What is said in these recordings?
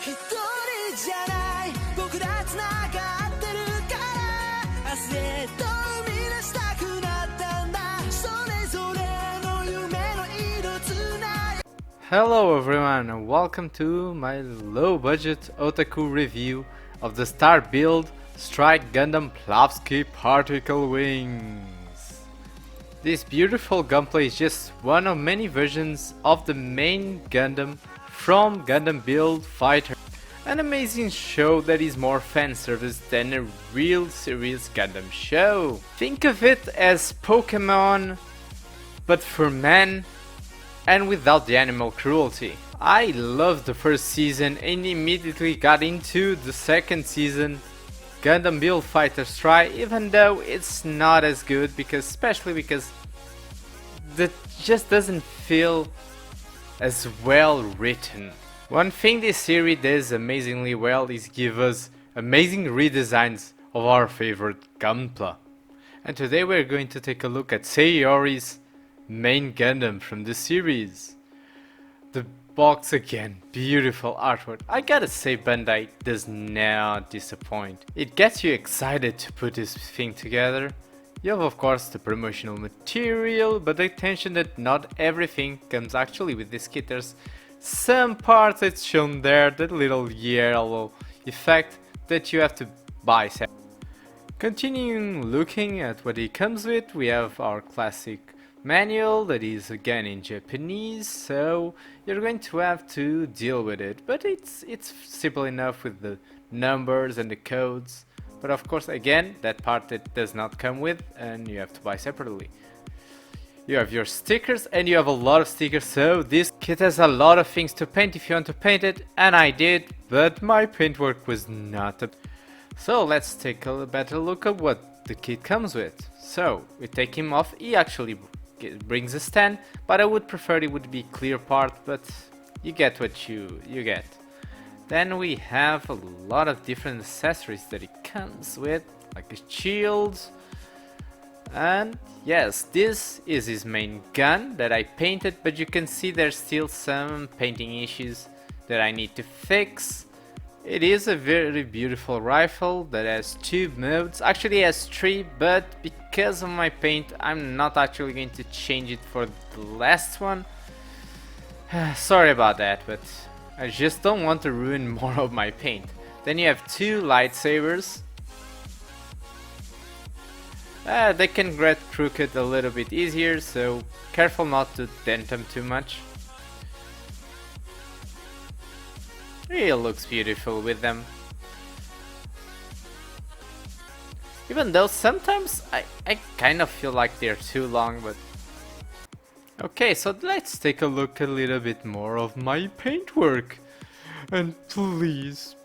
一人じゃない僕ら繋がってるから明日へと生み出したくなったんだそれぞれの夢の色つない Hello everyone and welcome to my low budget otaku review of the Star Build Strike Gundam Plavsky Particle Wings. This beautiful gunplay is just one of many versions of the main Gundam from Gundam Build Fighter. An amazing show that is more fan service than a real serious Gundam show. Think of it as Pokemon but for men and without the animal cruelty. I loved the first season and immediately got into the second season, Gundam Build Fighter Strike, even though it's not as good especially because it just doesn't feel as well written. One thing this series does amazingly well is give us amazing redesigns of our favorite Gunpla. And today we're going to take a look at Sayori's main Gundam from the series. The box again, beautiful artwork. I gotta say Bandai does not disappoint. It gets you excited to put this thing together. You have of course the promotional material, but attention that not everything comes actually with this kit. There's some parts that's shown there, that little yellow effect that you have to buy. Continuing looking at what it comes with, we have our classic manual that is again in Japanese, so you're going to have to deal with it, but it's simple enough with the numbers and the codes. But of course again that part that does not come with and you have to buy separately. You have your stickers and you have a lot of stickers, so this kit has a lot of things to paint if you want to paint it, and I did, but my paintwork was not so let's take a better look at what the kit comes with. So we take him off. He actually brings a stand, but I would prefer it would be clear part, but you get what you get. Then we have a lot of different accessories that it comes with, like a shield. And yes, this is his main gun that I painted, but you can see there's still some painting issues that I need to fix. It is a very beautiful rifle that has two modes, actually has three, but because of my paint I'm not actually going to change it for the last one. Sorry about that, but I just don't want to ruin more of my paint. Then you have two lightsabers. They can get crooked a little bit easier, so careful not to dent them too much. It looks beautiful with them. Even though sometimes I kind of feel like they're too long, but... Okay, so let's take a look a little bit more of my paintwork. And please,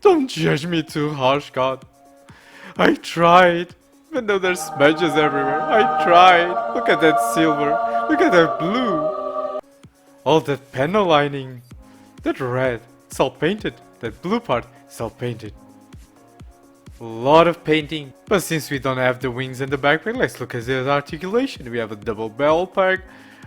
don't judge me too harsh, God. I tried, even though there's smudges everywhere. I tried. Look at that silver. Look at that blue. All that panel lining. That red, it's all painted. That blue part is all painted. A lot of painting. But since we don't have the wings and the backpack, let's look at the articulation. We have a double barrel pack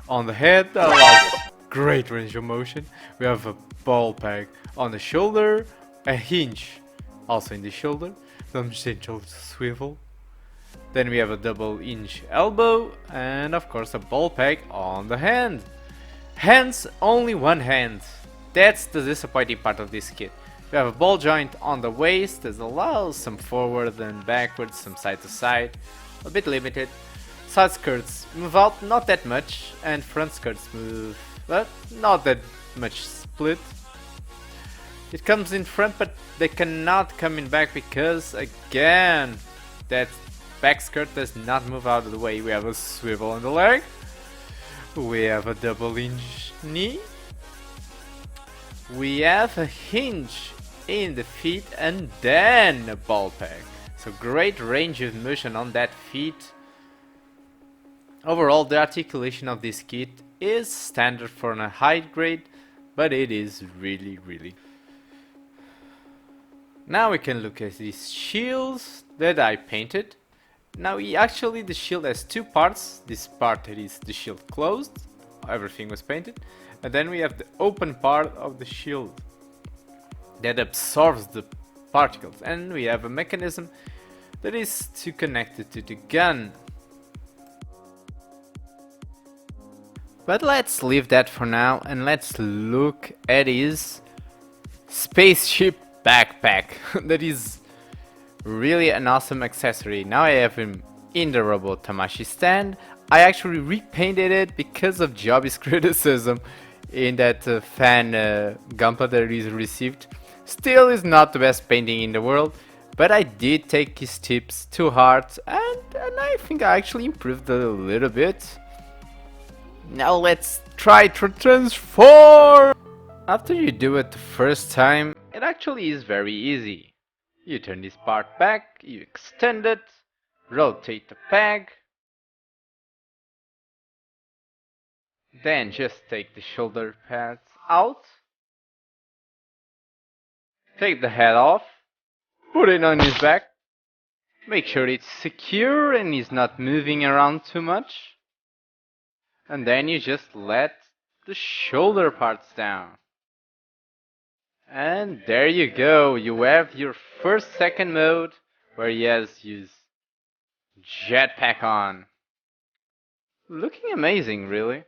on the head that allows great range of motion. We have a ball pack on the shoulder, a hinge also in the shoulder, some gentle swivel. Then we have a double hinge elbow and of course a ball pack on the hand. Hands, only one hand. That's the disappointing part of this kit. We have a ball joint on the waist that allows some forward and backwards, some side to side, a bit limited. Side skirts move out not that much, and front skirts move, but not that much split. It comes in front, but they cannot come in back because, again, that back skirt does not move out of the way. We have a swivel on the leg. We have a double hinge knee. We have a hinge in the feet and then a ball pack. So great range of motion on that feet. Overall, the articulation of this kit is standard for a high grade, but it is really. Now we can look at these shields that I painted. Now the shield has two parts. This part is the shield closed, everything was painted, And then we have the open part of the shield that absorbs the particles, and we have a mechanism that is to connect it to the gun. But let's leave that for now and let's look at his spaceship backpack. That is really an awesome accessory. Now I have him in the robot Tamashi stand. I actually repainted it because of Joby's criticism in that fan Gunpla that he received. Still is not the best painting in the world, but I did take his tips to heart and I think I actually improved a little bit. Now let's try to transform! After you do it the first time, it actually is very easy. You turn this part back, you extend it, rotate the peg, then just take the shoulder pads out, take the head off, put it on his back, make sure it's secure and he's not moving around too much, and then you just let the shoulder parts down. And there you go, you have your first second mode where he has his jetpack on. Looking amazing, really.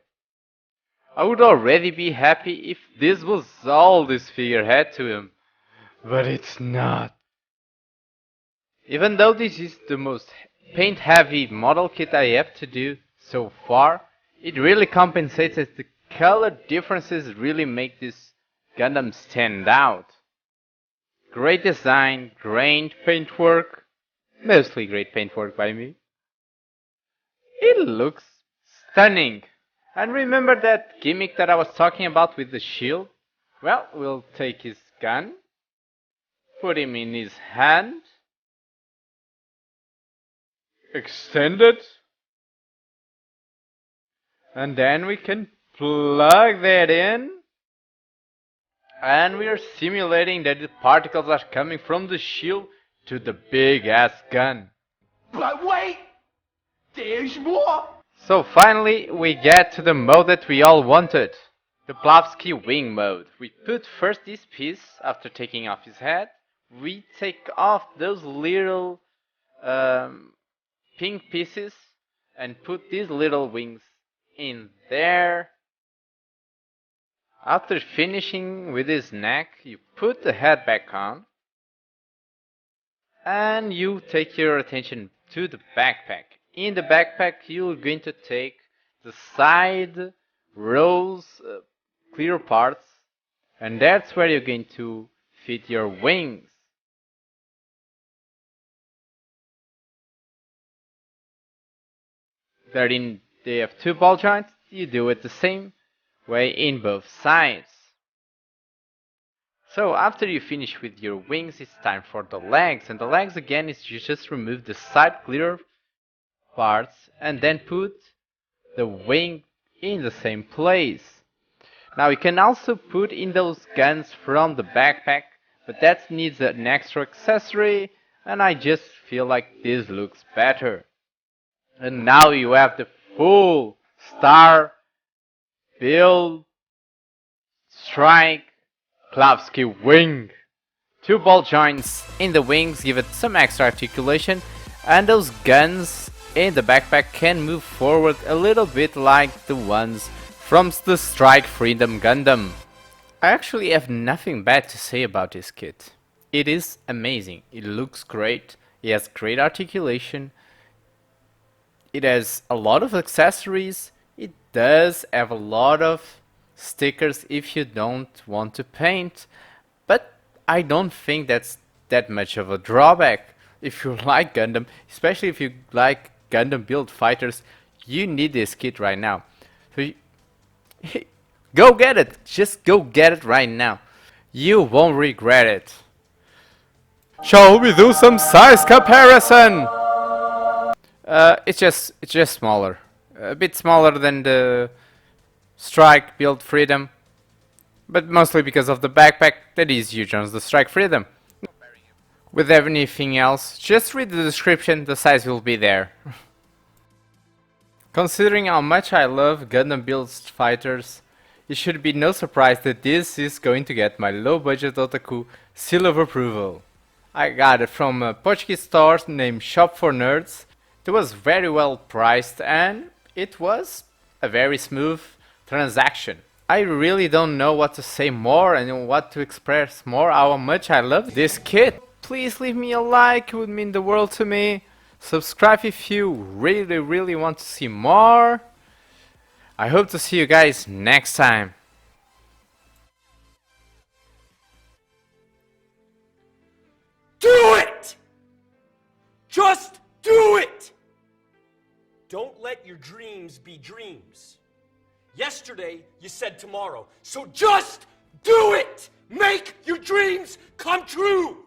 I would already be happy if this was all this figure had to him, but it's not. Even though this is the most paint heavy model kit I have to do so far, it really compensates as the color differences really make this Gundam stand out. Great design, great paintwork, mostly great paintwork by me. It looks stunning. And remember that gimmick that I was talking about with the shield? Well, we'll take his gun, put him in his hand, extend it, and then we can plug that in. And we are simulating that the particles are coming from the shield to the big ass gun. But wait! There's more! So finally we get to the mode that we all wanted. The Plavsky Wing mode. We put first this piece after taking off his head. We take off those little pink pieces and put these little wings in there. After finishing with his neck, you put the head back on and you take your attention to the backpack. In the backpack, you're going to take the side rows, clear parts, and that's where you're going to fit your wings. They have two ball joints, you do it the same way in both sides. So after you finish with your wings, it's time for the legs, and the legs again is you just remove the side clear parts and then put the wing in the same place. Now you can also put in those guns from the backpack, but that needs an extra accessory and I just feel like this looks better. And now you have the full Star Build Strike Plavsky Wing. Two ball joints in the wings give it some extra articulation, and those guns in the backpack can move forward a little bit like the ones from the Strike Freedom Gundam. I actually have nothing bad to say about this kit. It is amazing, it looks great, it has great articulation, it has a lot of accessories, it does have a lot of stickers if you don't want to paint, but I don't think that's that much of a drawback. If you like Gundam, especially if you like Gundam build fighters, you need this kit right now. So go get it, just go get it right now. You won't regret it. Shall we do some size comparison? It's just smaller, a bit smaller than the Strike Build Freedom, but mostly because of the backpack that is huge on the Strike Freedom. With anything else, just read the description, the size will be there. Considering how much I love Gundam build fighters, it should be no surprise that this is going to get my low budget otaku seal of approval. I got it from a Portuguese store named Shop for Nerds. It was very well priced and it was a very smooth transaction. I really don't know what to say more and what to express more how much I love this kit. Please leave me a like, it would mean the world to me. Subscribe if you really want to see more. I hope to see you guys next time. Do it! Just do it! Don't let your dreams be dreams. Yesterday, you said tomorrow, so just do it! Make your dreams come true!